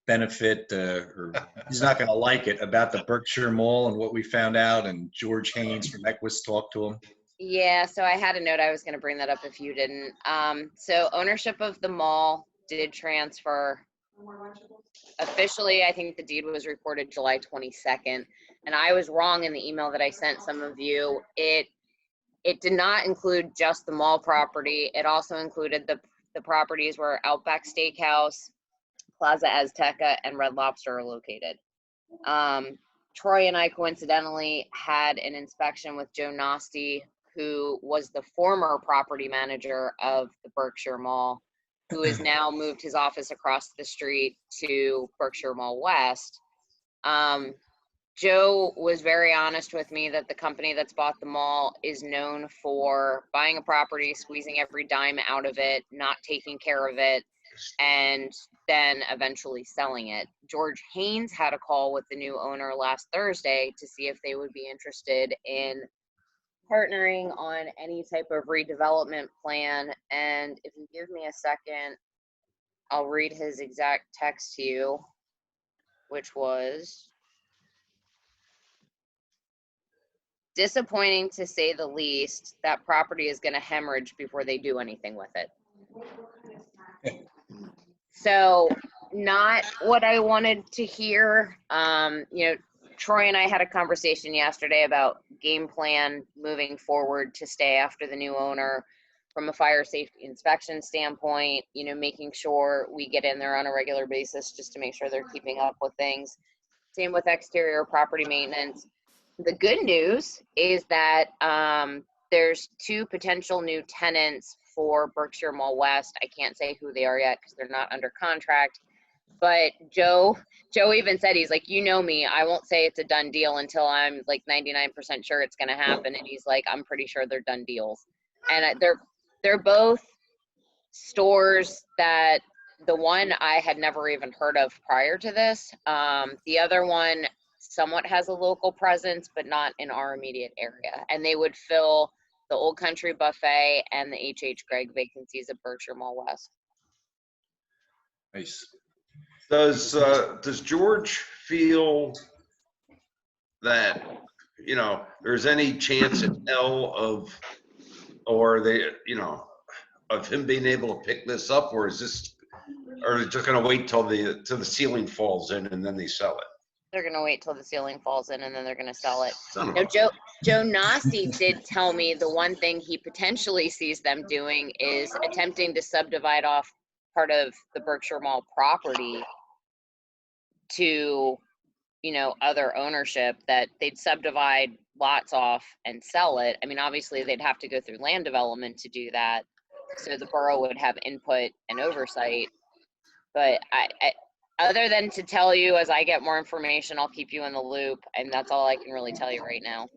benefit, or he's not going to like it, about the Berkshire Mall and what we found out, and George Haynes from Equus talked to him. Yeah, so I had a note I was going to bring that up if you didn't. So ownership of the mall did transfer. Officially, I think the deed was recorded July 22nd, and I was wrong in the email that I sent some of you. It did not include just the mall property. It also included the properties where Outback Steakhouse, Plaza Azteca, and Red Lobster are located. Troy and I coincidentally had an inspection with Joe Nasty, who was the former property manager of the Berkshire Mall, who has now moved his office across the street to Berkshire Mall West. Joe was very honest with me that the company that's bought the mall is known for buying a property, squeezing every dime out of it, not taking care of it, and then eventually selling it. George Haynes had a call with the new owner last Thursday to see if they would be interested in partnering on any type of redevelopment plan. And if you give me a second, I'll read his exact text to you, which was: disappointing to say the least. That property is going to hemorrhage before they do anything with it. So not what I wanted to hear. Troy and I had a conversation yesterday about game plan moving forward to stay after the new owner from a fire safety inspection standpoint, making sure we get in there on a regular basis just to make sure they're keeping up with things. Same with exterior property maintenance. The good news is that there's two potential new tenants for Berkshire Mall West. I can't say who they are yet because they're not under contract. But Joe even said, he's like, me, I won't say it's a done deal until I'm like 99% sure it's going to happen. And he's like, I'm pretty sure they're done deals. And they're both stores that the one I had never even heard of prior to this. The other one somewhat has a local presence, but not in our immediate area. And they would fill the Old Country Buffet and the H.H. Gregg vacancies at Berkshire Mall West. Nice. Does George feel that, there's any chance in hell of him being able to pick this up, or is it just going to wait till the ceiling falls in and then they sell it? They're going to wait till the ceiling falls in and then they're going to sell it. Son of No, a- Joe Nasty did tell me the one thing he potentially sees them doing is attempting to subdivide off part of the Berkshire Mall property to, other ownership, that they'd subdivide lots off and sell it. I mean, obviously they'd have to go through land development to do that, so the borough would have input and oversight. But other than to tell you as I get more information, I'll keep you in the loop, and that's all I can really tell you right now.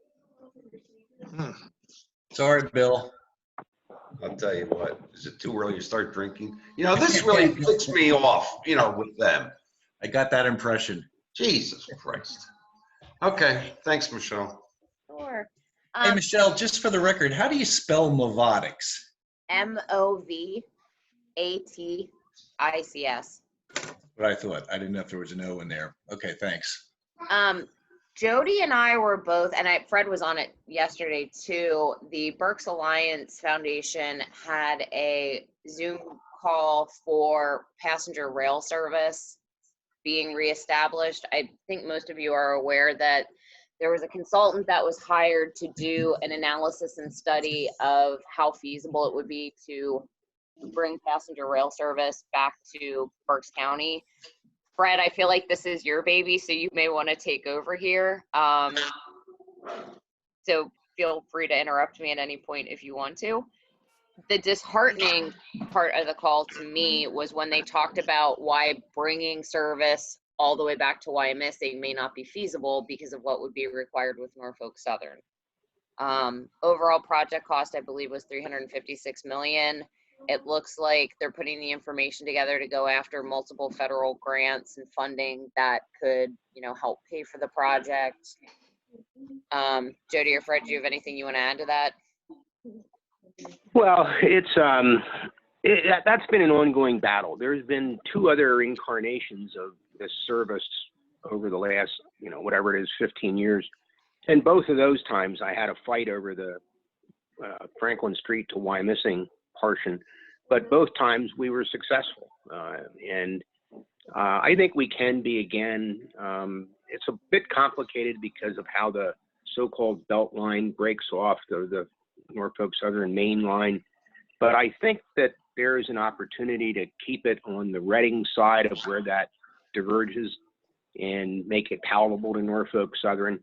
Sorry, Bill. I'll tell you what, is it too early to start drinking? You know, this really ticks me off, you know, with them. I got that impression. Jesus Christ. Okay, thanks, Michelle. Sure. Hey, Michelle, just for the record, how do you spell Movotics? Movatix. What I thought. I didn't know if there was an O in there. Okay, thanks. Jody and I were both, and Fred was on it yesterday too. The Berks Alliance Foundation had a Zoom call for passenger rail service being reestablished. I think most of you are aware that there was a consultant that was hired to do an analysis and study of how feasible it would be to bring passenger rail service back to Berks County. Fred, I feel like this is your baby, so you may want to take over here. So feel free to interrupt me at any point if you want to. The disheartening part of the call to me was when they talked about why bringing service all the way back to Wyomissing may not be feasible because of what would be required with Norfolk Southern. Overall project cost, I believe, was $356 million. It looks like they're putting the information together to go after multiple federal grants and funding that could, you know, help pay for the project. Jody or Fred, do you have anything you want to add to that? Well, that's been an ongoing battle. There's been 2 other incarnations of this service over the last, you know, whatever it is, 15 years. And both of those times I had a fight over the Franklin Street to Wyomissing portion, but both times we were successful. I think we can be again. It's a bit complicated because of how the so-called belt line breaks off the Norfolk Southern main line. But I think that there is an opportunity to keep it on the Reading side of where that diverges and make it palatable to Norfolk Southern.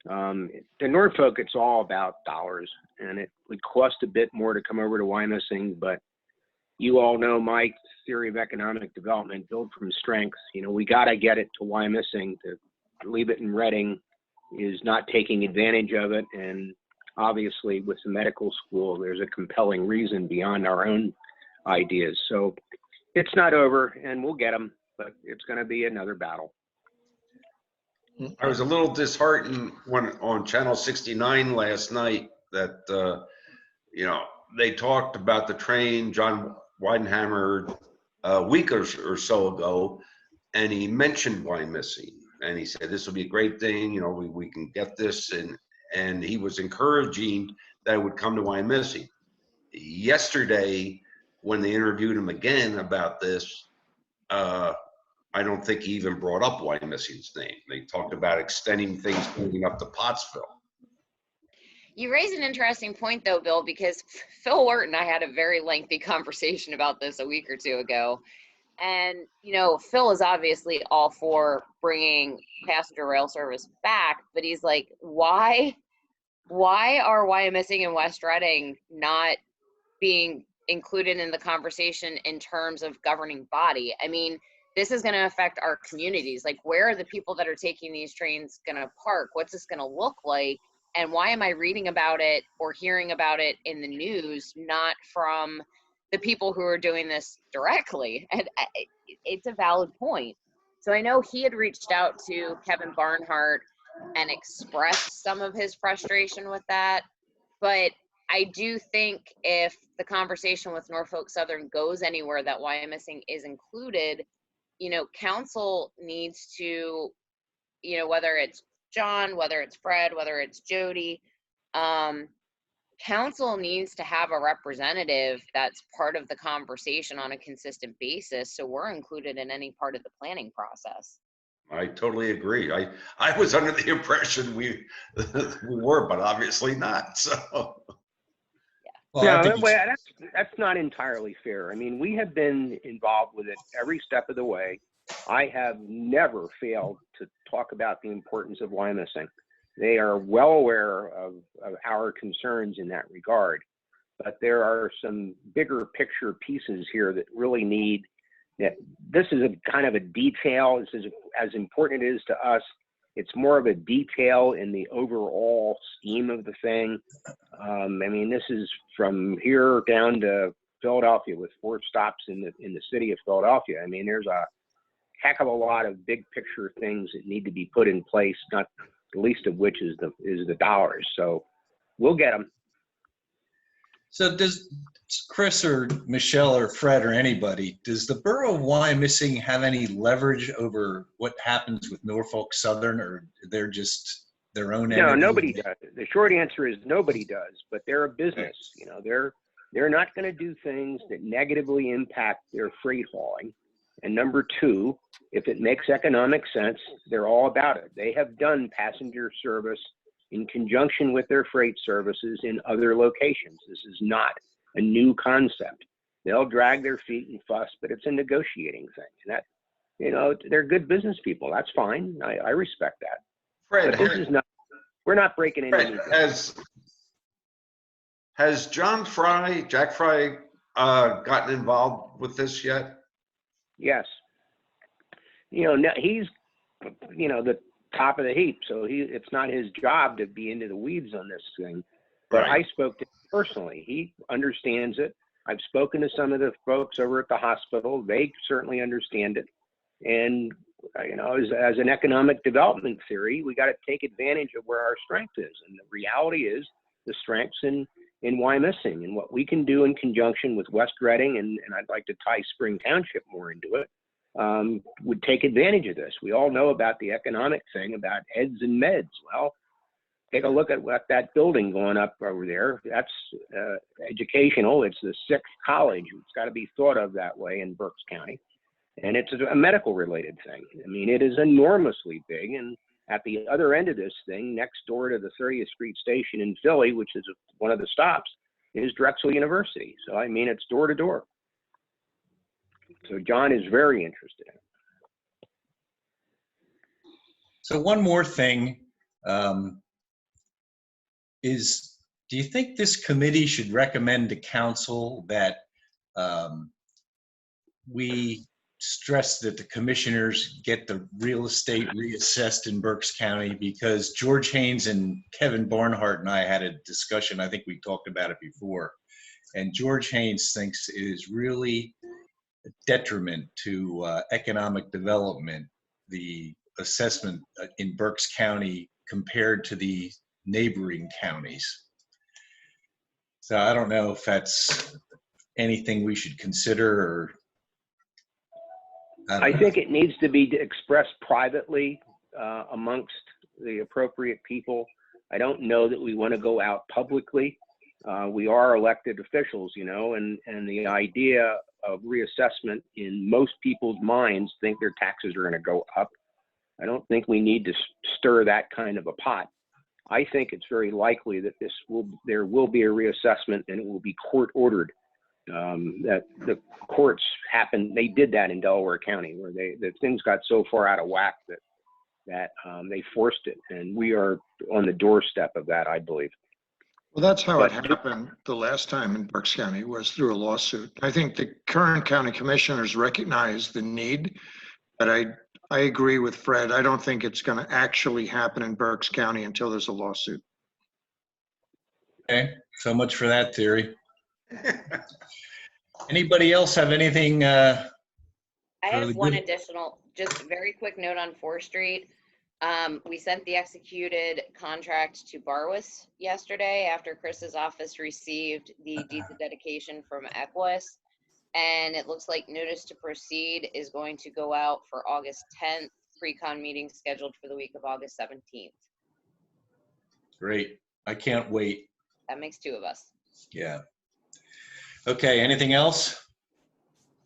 To Norfolk, it's all about dollars, and it would cost a bit more to come over to Wyomissing, but you all know my theory of economic development, build from strength. You know, we got to get it to Wyomissing. To leave it in Reading is not taking advantage of it, and obviously with the medical school, there's a compelling reason beyond our own ideas. So it's not over, and we'll get them, but it's going to be another battle. I was a little disheartened when on Channel 69 last night that, you know, they talked about the train John Weidenhammer a week or so ago, and he mentioned Wyomissing, and he said, this will be a great thing, you know, we can get this, and he was encouraging that it would come to Wyomissing. Yesterday, when they interviewed him again about this, I don't think he even brought up Wyomissing's name. They talked about extending things moving up to Pottsville. You raise an interesting point, though, Bill, because Phil Wirt and I had a very lengthy conversation about this a week or 2 ago. And, you know, Phil is obviously all for bringing passenger rail service back, but he's like, why are Wyomissing and West Reading not being included in the conversation in terms of governing body? I mean, this is going to affect our communities. Like, where are the people that are taking these trains going to park? What's this going to look like? And why am I reading about it or hearing about it in the news, not from the people who are doing this directly? And it's a valid point. So I know he had reached out to Kevin Barnhart and expressed some of his frustration with that. But I do think if the conversation with Norfolk Southern goes anywhere that Wyomissing is included, you know, council needs to, you know, whether it's John, whether it's Fred, whether it's Jody, council needs to have a representative that's part of the conversation on a consistent basis, so we're included in any part of the planning process. I totally agree. I was under the impression we were, but obviously not. So. Well, No, that's not entirely fair. I mean, we have been involved with it every step of the way. I have never failed to talk about the importance of Wyomissing. They are well aware of our concerns in that regard, but there are some bigger picture pieces here that really need this is a kind of a detail. This is as important it is to us. It's more of a detail in the overall scheme of the thing. I mean, this is from here down to Philadelphia with 4 stops in the city of Philadelphia. I mean, there's a heck of a lot of big picture things that need to be put in place, not the least of which is the dollars. So we'll get them. So does Chris or Michelle or Fred or anybody, does the borough of Wyomissing have any leverage over what happens with Norfolk Southern, or they're just their own entity? No, nobody does. The short answer is nobody does, but they're a business. You know, they're not going to do things that negatively impact their freight hauling. And number 2, if it makes economic sense, they're all about it. They have done passenger service in conjunction with their freight services in other locations. This is not a new concept. They'll drag their feet and fuss, but it's a negotiating thing. And that, you know, they're good business people. That's fine. I respect that. Fred, But this is not, we're not breaking any new ground. Has Jack Fry, gotten involved with this yet? Yes. You know, he's, you know, the top of the heap. So it's not his job to be into the weeds on this thing. But Right. I spoke to him personally. He understands it. I've spoken to some of the folks over at the hospital. They certainly understand it. And, you know, as an economic development theory, we got to take advantage of where our strength is. And the reality is the strengths in Wyomissing, and what we can do in conjunction with West Reading, and I'd like to tie Spring Township more into it, would take advantage of this. We all know about the economic thing about eds and meds. Well, take a look at what that building going up over there. That's educational. It's the 6th college. It's got to be thought of that way in Berks County. And it's a medical related thing. I mean, it is enormously big. And at the other end of this thing, next door to the 30th Street Station in Philly, which is one of the stops, is Drexel University. So, I mean, it's door to door. So John is very interested in it. So one more thing is, do you think this committee should recommend to council that we stress that the commissioners get the real estate reassessed in Berks County? Because George Haynes and Kevin Barnhart and I had a discussion. I think we talked about it before. And George Haynes thinks it is really a detriment to economic development, the assessment in Berks County compared to the neighboring counties. So I don't know if that's anything we should consider, or I think it needs to be expressed privately amongst the appropriate people. I don't know that we want to go out publicly. We are elected officials, you know, and the idea of reassessment in most people's minds think their taxes are going to go up. I don't think we need to stir that kind of a pot. I think it's very likely that there will be a reassessment, and it will be court ordered. That the courts happened. They did that in Delaware County, where the things got so far out of whack that they forced it, and we are on the doorstep of that, I believe. Well, that's how it happened the last time in Berks County, was through a lawsuit. I think the current county commissioners recognize the need, but I agree with Fred. I don't think it's going to actually happen in Berks County until there's a lawsuit. okay. So much for that theory. Anybody else have anything? I have really one good? additional, just a very quick note on 4th Street. We sent the executed contract to Barwis yesterday after Chris's office received the deed of dedication from Equus. And it looks like notice to proceed is going to go out for August 10th, pre-con meeting scheduled for the week of August 17th. Great. I can't wait. That makes 2 of us. Yeah. Okay, anything else?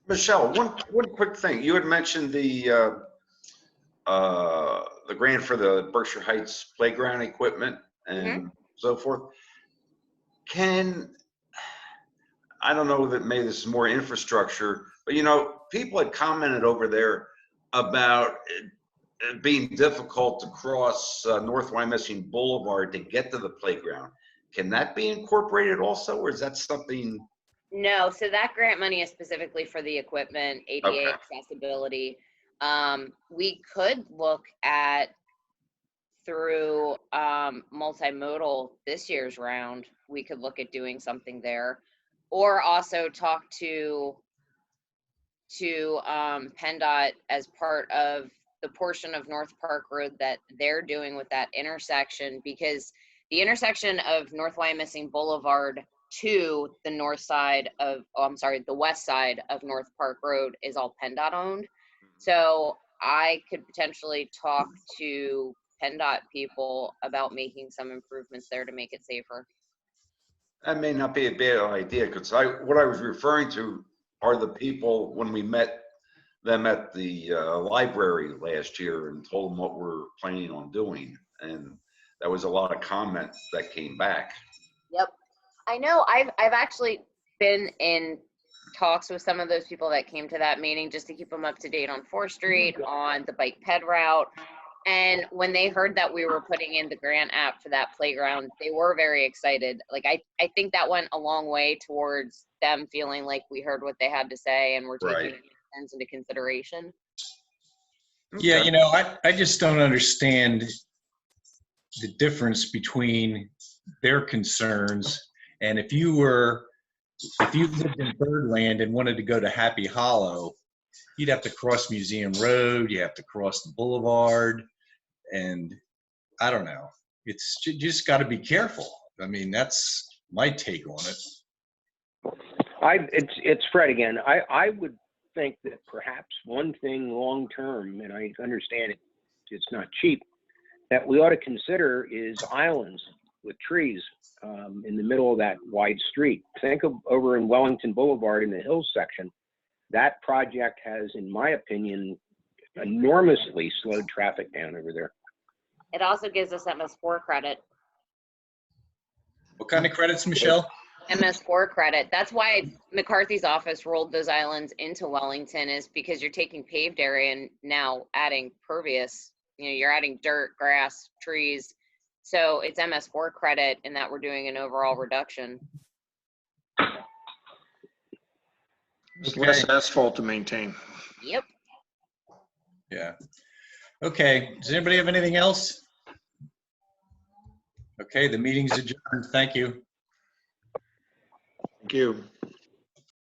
Michelle, one quick thing. You had mentioned the grant for the Berkshire Heights playground equipment and so forth. I don't know that maybe this is more infrastructure, but you know, people had commented over there about it being difficult to cross North Wyomissing Boulevard to get to the playground. Can that be incorporated also, or is that something No, so that grant money is specifically for the equipment, ADA Okay. accessibility. We could look at through multimodal this year's round. We could look at doing something there, or also talk to PennDOT as part of the portion of North Park Road that they're doing with that intersection, because the intersection of North Wyomissing Boulevard to the north side of, the west side of North Park Road is all PennDOT owned. So I could potentially talk to PennDOT people about making some improvements there to make it safer. That may not be a bad idea, because what I was referring to are the people when we met them at the library last year and told them what we're planning on doing. And that was a lot of comments that came back. Yep. I know I've actually been in talks with some of those people that came to that meeting just to keep them up to date on 4th Street, on the bike ped route. And when they heard that we were putting in the grant app for that playground, they were very excited. Like, I think that went a long way towards them feeling like we heard what they had to say and we're taking things into consideration. Yeah, you know, I just don't understand the difference between their concerns. And if you lived in Birdland and wanted to go to Happy Hollow, you'd have to cross Museum Road, you have to cross the boulevard, and I don't know. You just got to be careful. I mean, that's my take on it. It's Fred again. I would think that perhaps one thing long term, and I understand it's not cheap, that we ought to consider is islands with trees in the middle of that wide street. Think of over in Wellington Boulevard in the hills section. That project has, in my opinion, enormously slowed traffic down over there. It also gives us MS4 credit. What kind of credits, Michelle? MS4 credit. That's why McCarthy's office rolled those islands into Wellington, is because you're taking paved area and now adding pervious. You know, you're adding dirt, grass, trees. So it's MS4 credit, and that we're doing an overall reduction. It's less asphalt to maintain. Yep. Yeah. Okay. Does anybody have anything else? Okay, the meeting's adjourned. Thank you. Thank you.